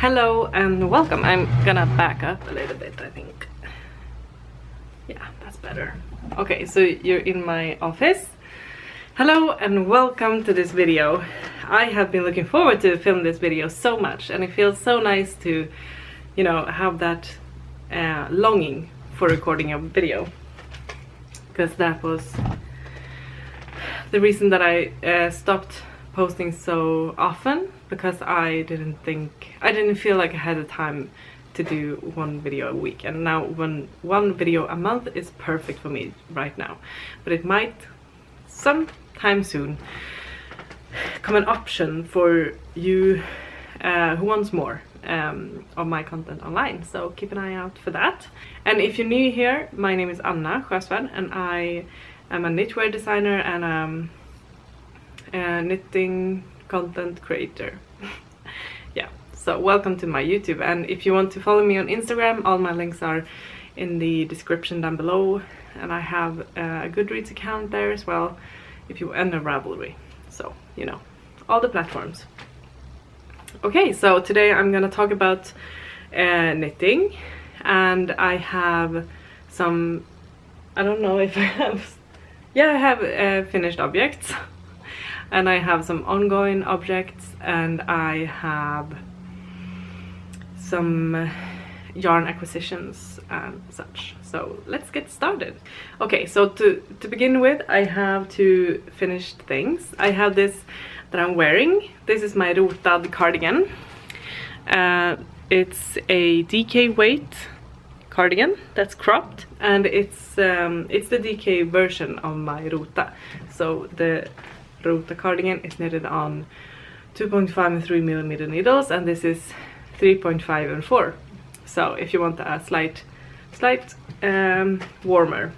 Hello and welcome. I'm gonna back up a little bit, I think. Yeah, that's better. Okay, so you're in my office. Hello and welcome to this video. I have been looking forward to film this video so much, and it feels so nice to, you know, have that longing for recording a video, because that was the reason that I stopped posting so often, because I didn't feel like I had the time to do one video a week, and now one video a month is perfect for me right now. But it might sometime soon come an option for you who wants more of my content online, so keep an eye out for that. And if you're new here, my name is Sjösvärd and I am a knitwear designer and knitting content creator. Yeah, so welcome to my YouTube, and if you want to follow me on Instagram, all my links are in the description down below, and I have a Goodreads account there as well, if you and a Ravelry, so you know, all the platforms. Okay, so today I'm gonna talk about knitting, and I have some, I don't know if I have, yeah, I have finished objects. And I have some ongoing objects, and I have some yarn acquisitions and such. So let's get started. Okay, so to begin with, I have two finished things. I have this that I'm wearing. This is my rotad cardigan. It's a DK weight cardigan that's cropped, and it's the DK version of my rota. So the Rota cardigan is knitted on 2.5 and 3 millimeter needles, and this is 3.5 and 4. So if you want a slight warmer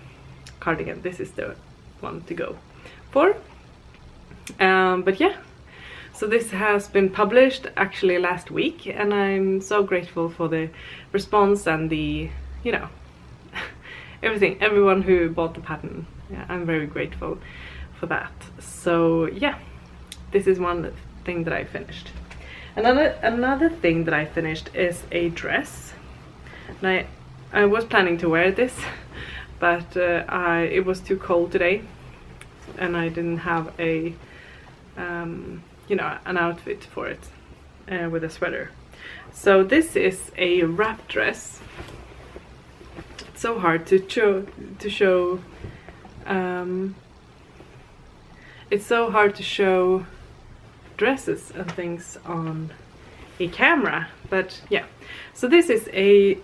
cardigan, this is the one to go for. But yeah, so this has been published actually last week, and I'm so grateful for the response and the, you know, everyone who bought the pattern. Yeah, I'm very grateful for that. So yeah, this is one thing that I finished. Another thing that I finished is a dress, and I was planning to wear this, but it was too cold today, and I didn't have a you know, an outfit for it with a sweater. So this is a wrap dress. It's so hard to show it's so hard to show dresses and things on a camera, but yeah. So this is a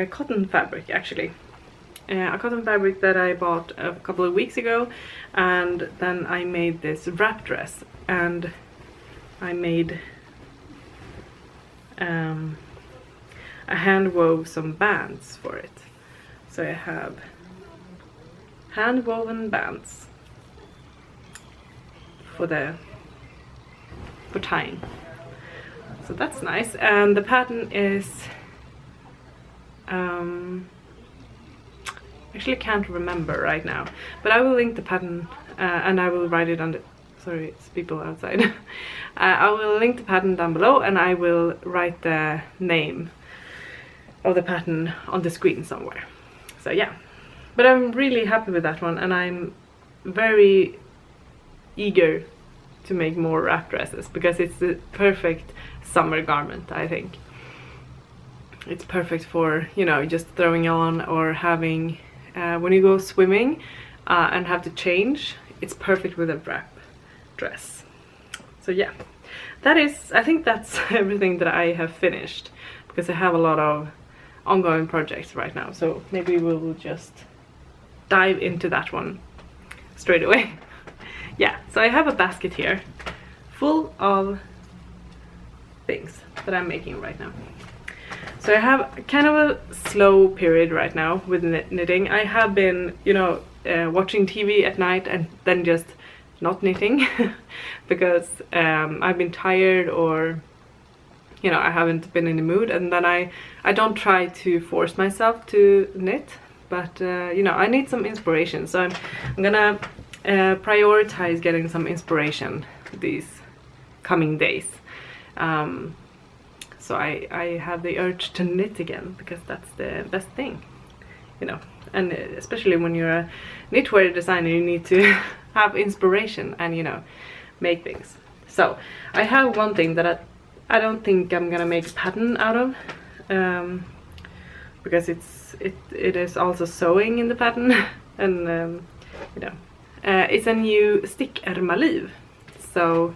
cotton fabric, actually. A cotton fabric that I bought a couple of weeks ago, and then I made this wrap dress, and I made I hand wove some bands for it. So I have hand woven bands for tying, so that's nice. And the pattern is actually can't remember right now, but I will link the pattern and I will write it on the, sorry, it's people outside. I will link the pattern down below, and I will write the name of the pattern on the screen somewhere. So yeah, but I'm really happy with that one, and I'm very eager to make more wrap dresses, because it's the perfect summer garment. I think it's perfect for, you know, just throwing on, or having when you go swimming and have to change. It's perfect with a wrap dress. So yeah, I think that's everything that I have finished, because I have a lot of ongoing projects right now, so maybe we'll just dive into that one straight away. Yeah, so I have a basket here full of things that I'm making right now. So I have kind of a slow period right now with knitting. I have been, you know, watching TV at night and then just not knitting because I've been tired, or, you know, I haven't been in the mood, and then I don't try to force myself to knit, but you know, I need some inspiration, so I'm gonna prioritize getting some inspiration these coming days. So I have the urge to knit again, because that's the best thing, you know. And especially when you're a knitwear designer, you need to have inspiration and, you know, make things. So I have one thing that I don't think I'm gonna make a pattern out of, because it is also sewing in the pattern. And you know, it's a new stickärmaliv. So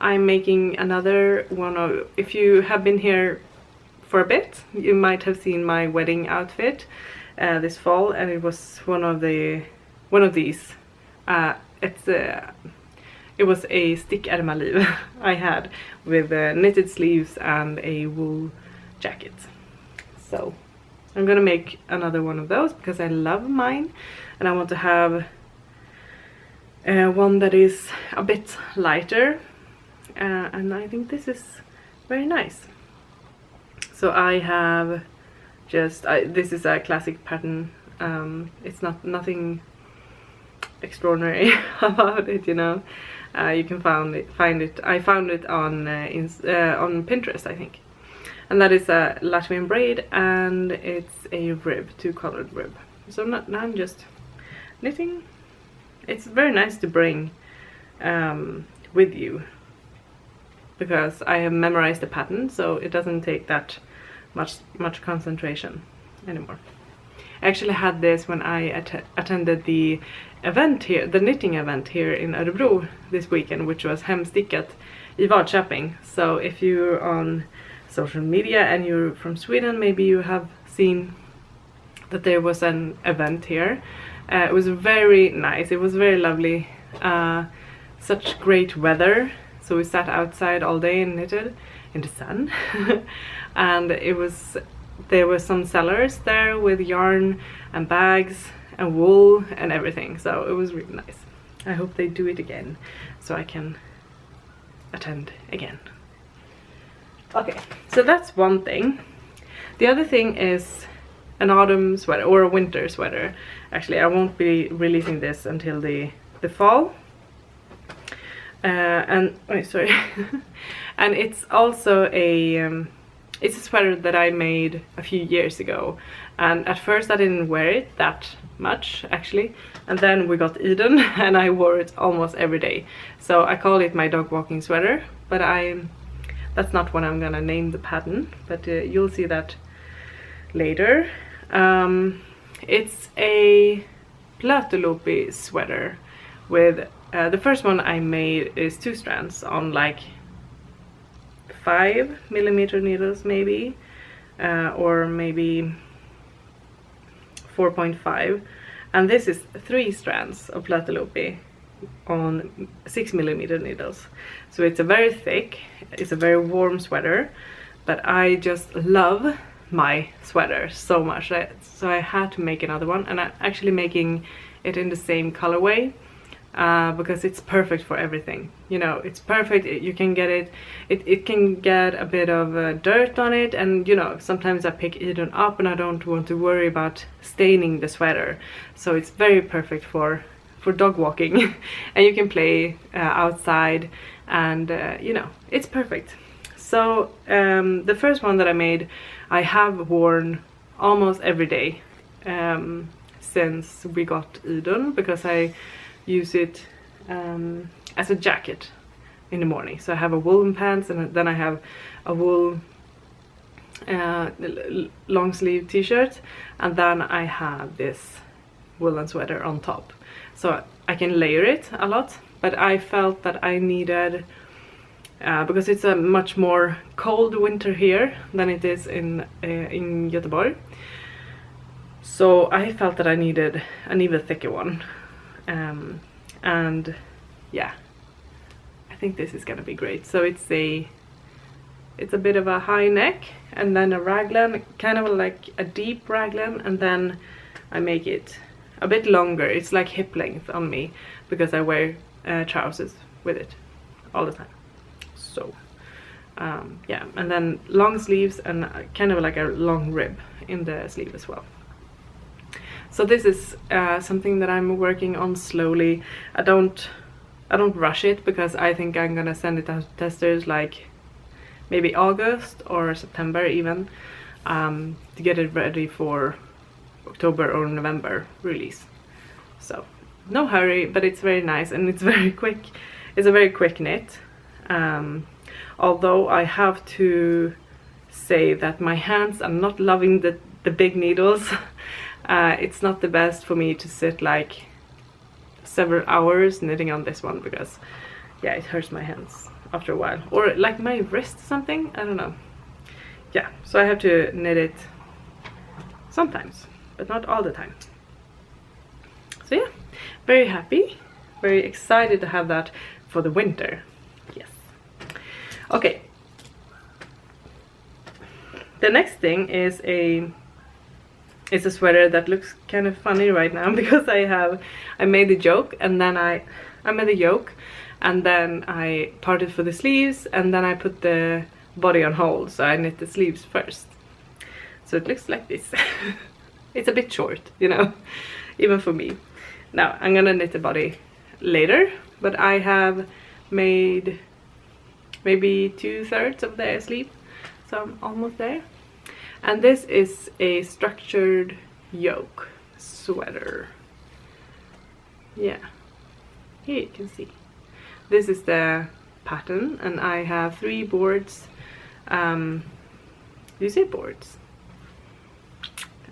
I'm making another one of, if you have been here for a bit, you might have seen my wedding outfit this fall, and it was one of these. It was a stickärmaliv I had with knitted sleeves and a wool jacket. So I'm gonna make another one of those because I love mine, and I want to have one that is a bit lighter, and I think this is very nice. So I have just this is a classic pattern. It's nothing extraordinary about it, you know. You can find it. I found it on Pinterest, I think. And that is a Latvian braid, and it's a rib, 2-colored rib. So now I'm just knitting. It's very nice to bring with you, because I have memorized the pattern, so it doesn't take that much concentration anymore. I actually had this when I attended the event here, the knitting event here in Örebro this weekend, which was Hemstickat i Vadköping. So if you're on social media and you're from Sweden, maybe you have seen that there was an event here. It was very nice, it was very lovely, such great weather, so we sat outside all day and knitted in the sun. And there were some sellers there with yarn and bags and wool and everything, so it was really nice. I hope they do it again so I can attend again. Okay, so that's one thing. The other thing is an autumn sweater, or a winter sweater. Actually, I won't be releasing this until the fall. And sorry. And it's also it's a sweater that I made a few years ago, and at first I didn't wear it that much actually, and then we got Eden and I wore it almost every day. So I call it my dog walking sweater, but that's not what I'm gonna name the pattern, but you'll see that later. It's a plötulopi sweater with the first one I made is 2 strands on like 5mm needles maybe, or maybe 4.5, and this is 3 strands of plötulopi on 6mm needles. So it's a very thick, it's a very warm sweater, but I just love my sweater so much, so I had to make another one, and I'm actually making it in the same colorway. Because it's perfect for everything, you know. It's perfect. You can get it can get a bit of dirt on it, and you know, sometimes I pick Eden up and I don't want to worry about staining the sweater, so it's very perfect for dog walking. And you can play outside, and you know, it's perfect. So the first one that I made, I have worn almost every day since we got Eden, because I use it as a jacket in the morning. So I have a woolen pants, and then I have a wool long sleeve t-shirt, and then I have this woolen sweater on top. So I can layer it a lot, but I felt that I needed, because it's a much more cold winter here than it is in Göteborg, so I felt that I needed an even thicker one. And yeah, I think this is gonna be great. So it's a bit of a high neck, and then a raglan, kind of like a deep raglan, and then I make it a bit longer. It's like hip length on me, because I wear trousers with it all the time. So yeah, and then long sleeves, and kind of like a long rib in the sleeve as well. So this is something that I'm working on slowly. I don't rush it, because I think I'm gonna send it out to testers like maybe August or September even, to get it ready for October or November release. So no hurry, but it's very nice and it's very quick. It's a very quick knit. Although I have to say that my hands are not loving the big needles. It's not the best for me to sit like several hours knitting on this one, because yeah, it hurts my hands after a while, or like my wrist or something, I don't know. Yeah, so I have to knit it sometimes, but not all the time. So yeah, very happy, very excited to have that for the winter. Yes. Okay. The next thing is a sweater that looks kind of funny right now, because I made the yoke, and then I made the yoke, and then I parted for the sleeves, and then I put the body on hold, so I knit the sleeves first. So it looks like this. It's a bit short, you know, even for me. Now I'm gonna knit the body later, but I have made maybe 2/3 of the sleeve, so I'm almost there. And this is a structured yoke sweater. Yeah, here you can see. This is the pattern, and I have 3 boards. Do you say boards?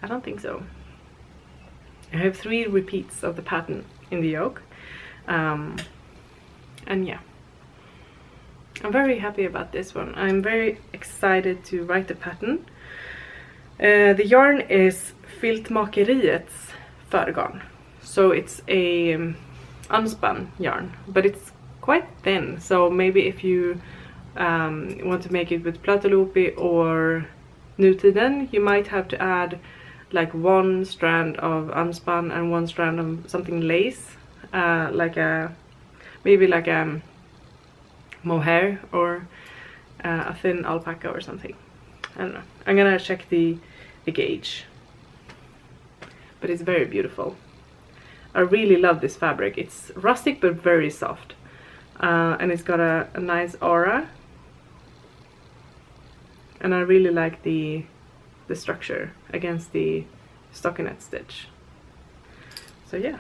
I don't think so. I have 3 repeats of the pattern in the yoke. And yeah, I'm very happy about this one. I'm very excited to write the pattern. The yarn is Filtmakeriets förgarn, so it's a unspun yarn, but it's quite thin, so maybe if you want to make it with Plötolopi or Nutiden, you might have to add like 1 strand of unspun and 1 strand of something lace, maybe like a mohair or a thin alpaca or something. I don't know. I'm gonna check the gauge, but it's very beautiful. I really love this fabric. It's rustic but very soft, and it's got a nice aura, and I really like the structure against the stockinette stitch. So yeah,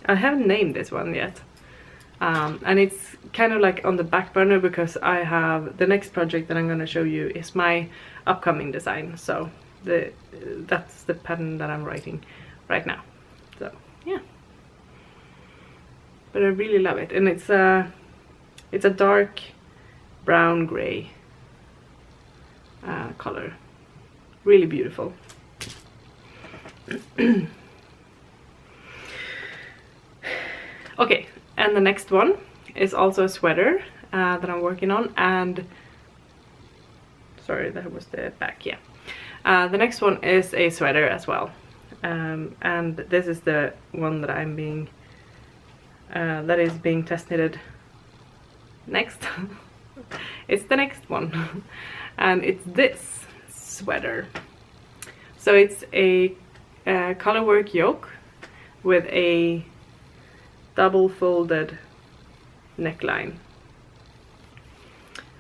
I haven't named this one yet, and it's kind of like on the back burner, because I have the next project that I'm going to show you is my upcoming design. So that's the pattern that I'm writing right now. So yeah, but I really love it, and it's a dark brown gray color, really beautiful. Okay, and the next one is also a sweater that I'm working on, and sorry, that was the back. Yeah, the next one is a sweater as well, and this is the one that that is being test knitted next. It's the next one, and it's this sweater. So it's a colorwork yoke with a double folded neckline,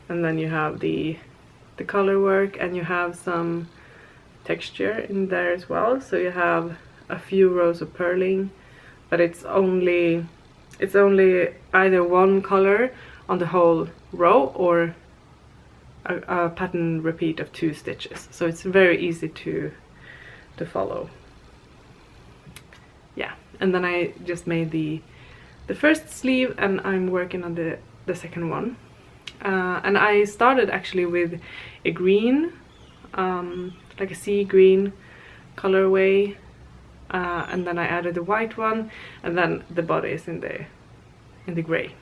and then you have the color work, and you have some texture in there as well. So you have a few rows of purling, but it's only either one color on the whole row or a pattern repeat of 2 stitches, so it's very easy to follow. Yeah, and then I just made the first sleeve, and I'm working on the second one, and I started actually with a green, like a sea green colorway, and then I added the white one, and then the body is in the gray,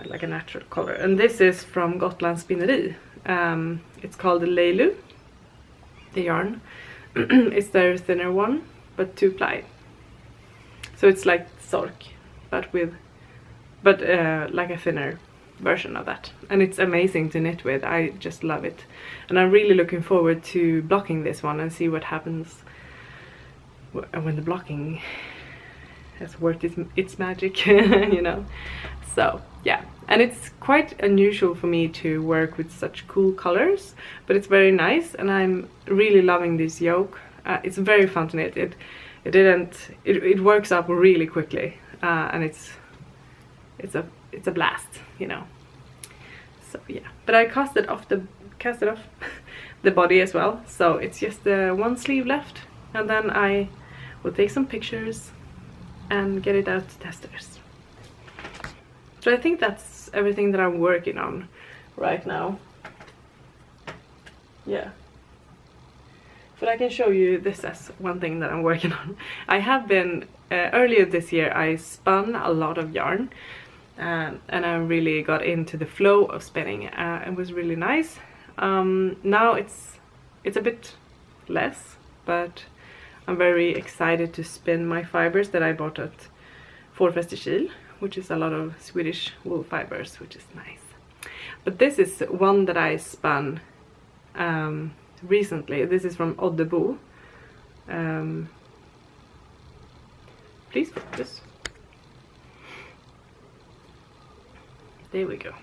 like a natural color. And this is from Gotland Spinneri. It's called the Leilu, the yarn. It's their thinner one, but 2-ply. So it's like Sork, but like a thinner version of that. And it's amazing to knit with. I just love it. And I'm really looking forward to blocking this one and see what happens when the blocking has worked its magic, you know. So yeah, and it's quite unusual for me to work with such cool colors, but it's very nice, and I'm really loving this yoke. It's very fun to knit. It works up really quickly, and it's a blast, you know. So yeah, but I cast it off the body as well, so it's just one sleeve left, and then I will take some pictures and get it out to testers. So I think that's everything that I'm working on right now. Yeah. But I can show you this as one thing that I'm working on. I have been, earlier this year I spun a lot of yarn, and I really got into the flow of spinning. It was really nice. Now it's a bit less, but I'm very excited to spin my fibers that I bought at Fårfästekil, which is a lot of Swedish wool fibers, which is nice. But this is one that I spun recently. This is from Oddebo. Please focus. There we go.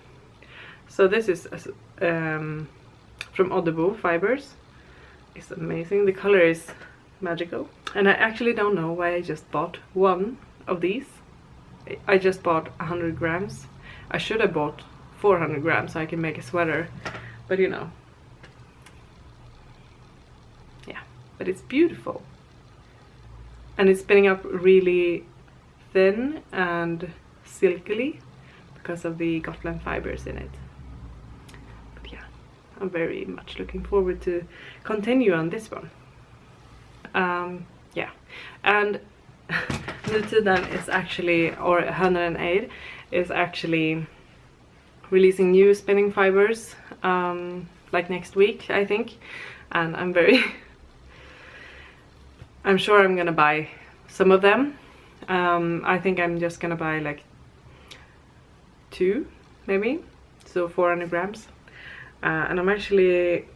So this is from Oddebo fibers. It's amazing. The color is magical, and I actually don't know why I just bought one of these. I just bought 100 grams. I should have bought 400 grams so I can make a sweater, but you know. Yeah, but it's beautiful, and it's spinning up really thin and silkily because of the Gotland fibers in it. But yeah, I'm very much looking forward to continue on this one. Yeah, and Nutiden is actually, or 108 is actually releasing new spinning fibers like next week, I think, and I'm sure I'm gonna buy some of them. I think I'm just gonna buy like 2 maybe, so 400 grams, and I'm actually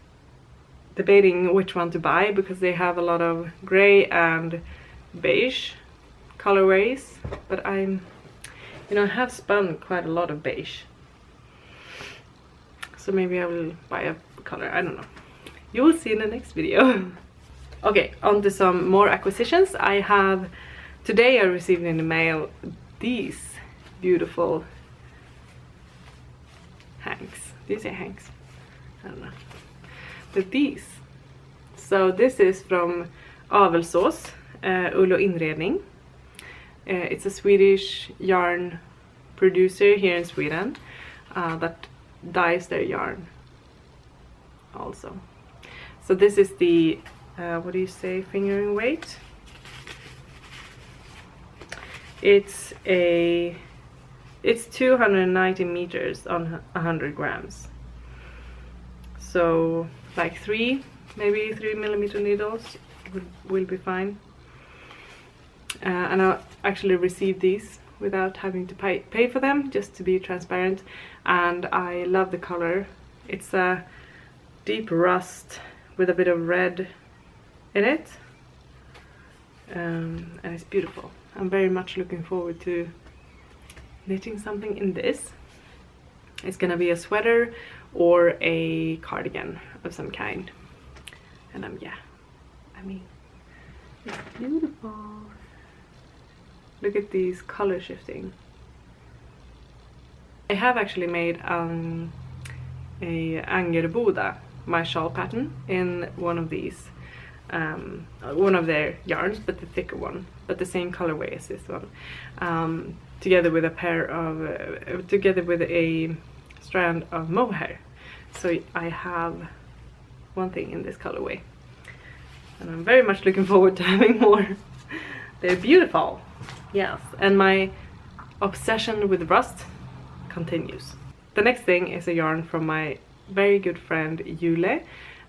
debating which one to buy because they have a lot of gray and beige colorways, but I have spun quite a lot of beige, so maybe I will buy a color. I don't know, you will see in the next video. Okay, on to some more acquisitions. Today I received in the mail these beautiful hanks. Do you say hanks? I don't know. But these. So this is from Avelsås, Ull och Inredning. It's a Swedish yarn producer here in Sweden that dyes their yarn also. So this is the, what do you say, fingering weight? It's 290 meters on 100 grams. So like maybe 3 millimeter needles will be fine. And I actually received these without having to pay for them, just to be transparent. And I love the color. It's a deep rust with a bit of red in it, and it's beautiful. I'm very much looking forward to knitting something in this. It's gonna be a sweater or a cardigan of some kind, and it's beautiful. Look at these color shifting. I have actually made a Angerboda, my shawl pattern, in one of these, one of their yarns, but the thicker one, but the same colorway as this one, together with a strand of mohair. So I have one thing in this colorway, and I'm very much looking forward to having more. They're beautiful. Yes, and my obsession with rust continues. The next thing is a yarn from my very good friend Jule,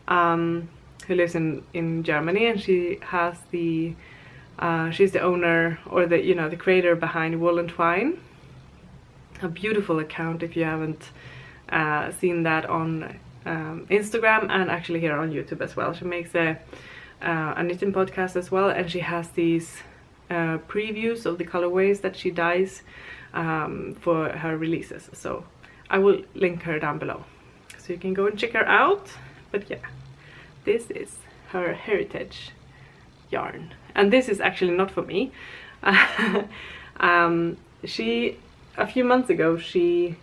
who lives in Germany, and she has she's the owner, or the creator behind Wool and Twine. A beautiful account if you haven't seen that on Instagram, and actually here on YouTube as well. She makes a knitting podcast as well, and she has these previews of the colorways that she dyes for her releases. So I will link her down below, so you can go and check her out. But yeah, this is her heritage yarn, and this is actually not for me. She, a few months ago, she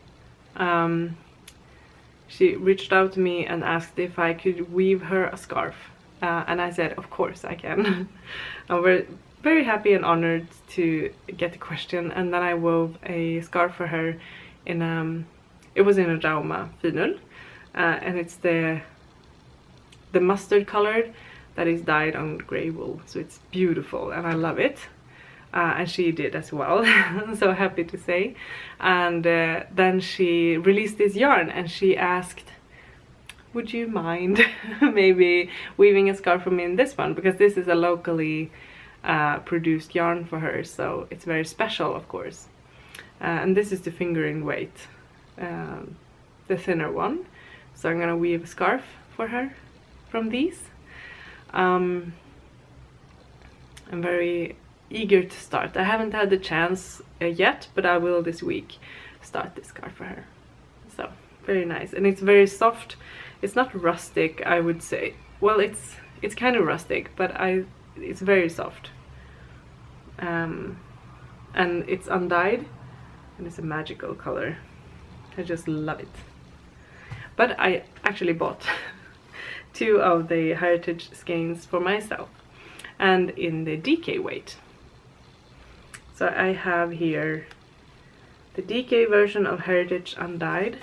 reached out to me and asked if I could weave her a scarf, and I said of course I can. And we're very happy and honored to get the question, and then I wove a scarf for her in it was in a Rauma finull, and it's the mustard colored that is dyed on grey wool, so it's beautiful and I love it. And she did as well. So happy to say. And then she released this yarn and she asked, would you mind maybe weaving a scarf for me in this one, because this is a locally produced yarn for her, so it's very special, of course. And this is the fingering weight, the thinner one, so I'm gonna weave a scarf for her from these. I'm very eager to start. I haven't had the chance yet, but I will this week start this scarf for her. So very nice, and it's very soft. It's not rustic, I would say. Well, it's kind of rustic, but it's very soft. And it's undyed, and it's a magical color. I just love it. But I actually bought 2 of the heritage skeins for myself, and in the DK weight. So I have here the DK version of Heritage Undyed,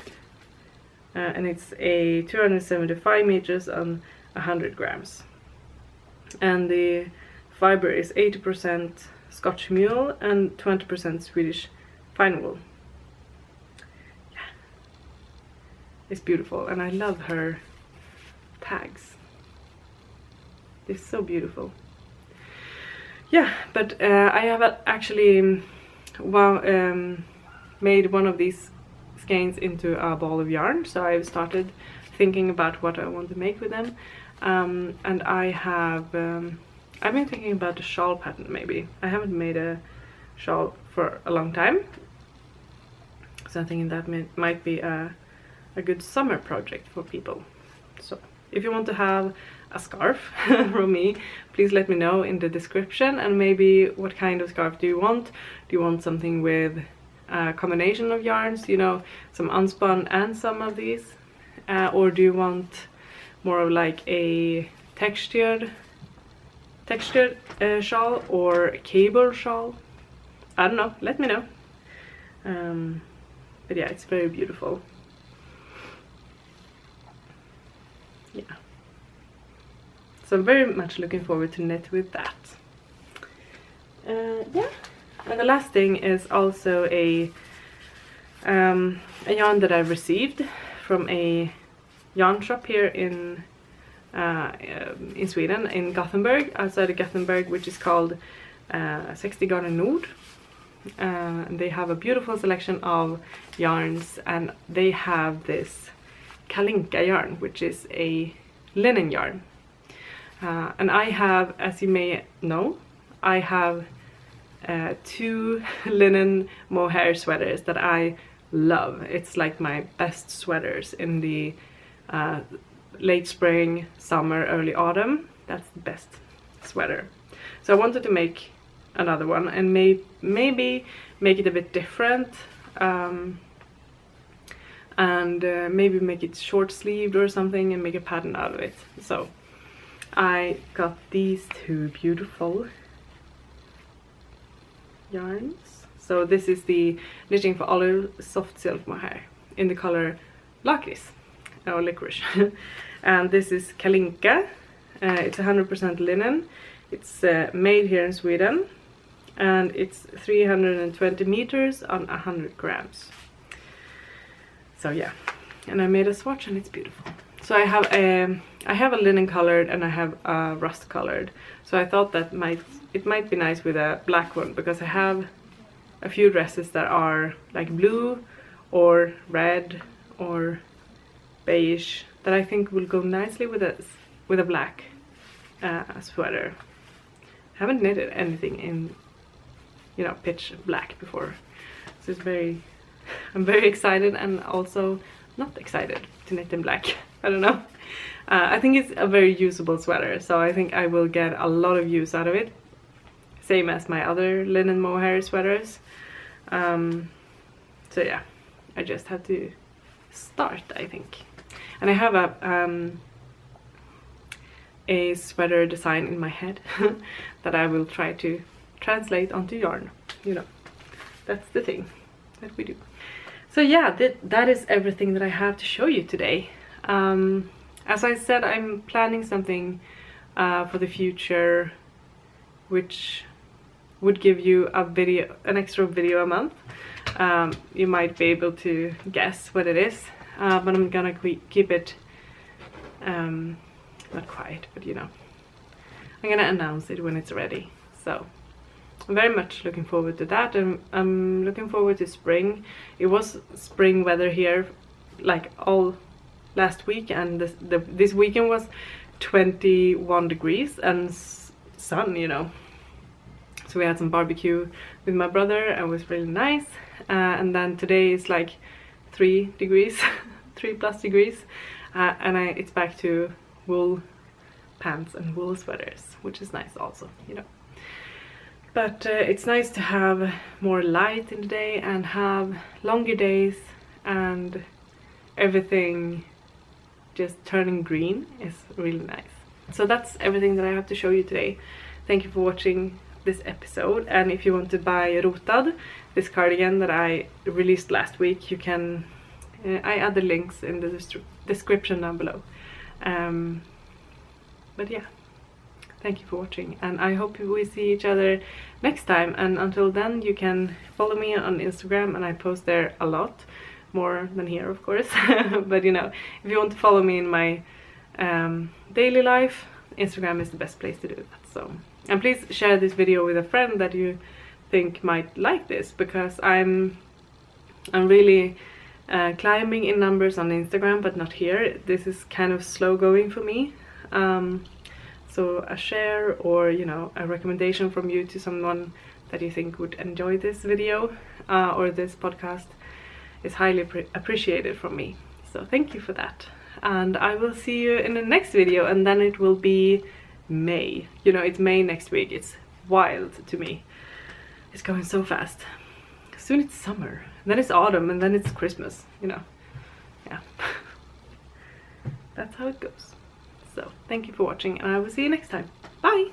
and it's a 275 meters on 100 grams. And the fiber is 80% Scotch mule and 20% Swedish fine wool. Yeah, it's beautiful, and I love her tags. They're so beautiful. Yeah, but I have actually made one of these skeins into a ball of yarn, so I've started thinking about what I want to make with them. And I have I've been thinking about a shawl pattern maybe. I haven't made a shawl for a long time, so I'm thinking that might be a good summer project for people. So if you want to have a scarf from me, please let me know in the description, and maybe what kind of scarf do you want? Do you want something with a combination of yarns, you know, some unspun and some of these, or do you want more of like a textured shawl or a cable shawl? I don't know, let me know. But yeah, it's very beautiful. Yeah, so I'm very much looking forward to knit with that. Yeah, and the last thing is also a yarn that I've received from a yarn shop here in Sweden, in Gothenburg, outside of Gothenburg, which is called 60 Garden Nord. And they have a beautiful selection of yarns, and they have this Kalinka yarn, which is a linen yarn. And I have, as you may know, I have 2 linen mohair sweaters that I love. It's like my best sweaters in the late spring, summer, early autumn. That's the best sweater. So I wanted to make another one and maybe make it a bit different, and maybe make it short sleeved or something and make a pattern out of it. So I got these 2 beautiful yarns. So this is the Knitting for Olive soft silk mohair in the color lakris or licorice. And this is Kalinka. It's 100% linen. It's made here in Sweden, and it's 320 meters on 100 grams. So yeah, and I made a swatch and it's beautiful. So I have a linen colored and I have a rust colored. So I thought that it might be nice with a black one, because I have a few dresses that are like blue or red or beige that I think will go nicely with a black sweater. I haven't knitted anything in, you know, pitch black before, So I'm very excited and also not excited to knit in black. I don't know. I think it's a very usable sweater, so I think I will get a lot of use out of it. Same as my other linen mohair sweaters. So yeah, I just have to start, I think. And I have a sweater design in my head that I will try to translate onto yarn. You know, that's the thing that we do. So yeah, that is everything that I have to show you today. As I said, I'm planning something for the future which would give you an extra video a month. You might be able to guess what it is, but I'm gonna keep it not quiet, but you know, I'm gonna announce it when it's ready. So I'm very much looking forward to that, and I'm looking forward to spring. It was spring weather here like all last week, and this weekend was 21 degrees and sun, you know. So we had some barbecue with my brother and it was really nice. And then today is like 3 degrees, 3+ degrees. And it's back to wool pants and wool sweaters, which is nice also, you know. But it's nice to have more light in the day and have longer days, and everything just turning green is really nice. So that's everything that I have to show you today. Thank you for watching this episode, and if you want to buy Rotad, this cardigan that I released last week, you can I add the links in the description down below. But yeah, thank you for watching, and I hope we see each other next time. And until then, you can follow me on Instagram, and I post there a lot more than here, of course. But you know, if you want to follow me in my daily life, Instagram is the best place to do that. So, and please share this video with a friend that you think might like this, because I'm really climbing in numbers on Instagram, but not here. This is kind of slow going for me. So a share, or you know, a recommendation from you to someone that you think would enjoy this video or this podcast is highly appreciated from me. So thank you for that, and I will see you in the next video, and then it will be May. You know, it's May next week. It's wild to me. It's going so fast. Soon it's summer, then it's autumn, and then it's Christmas, you know. Yeah. That's how it goes. So thank you for watching, and I will see you next time. Bye!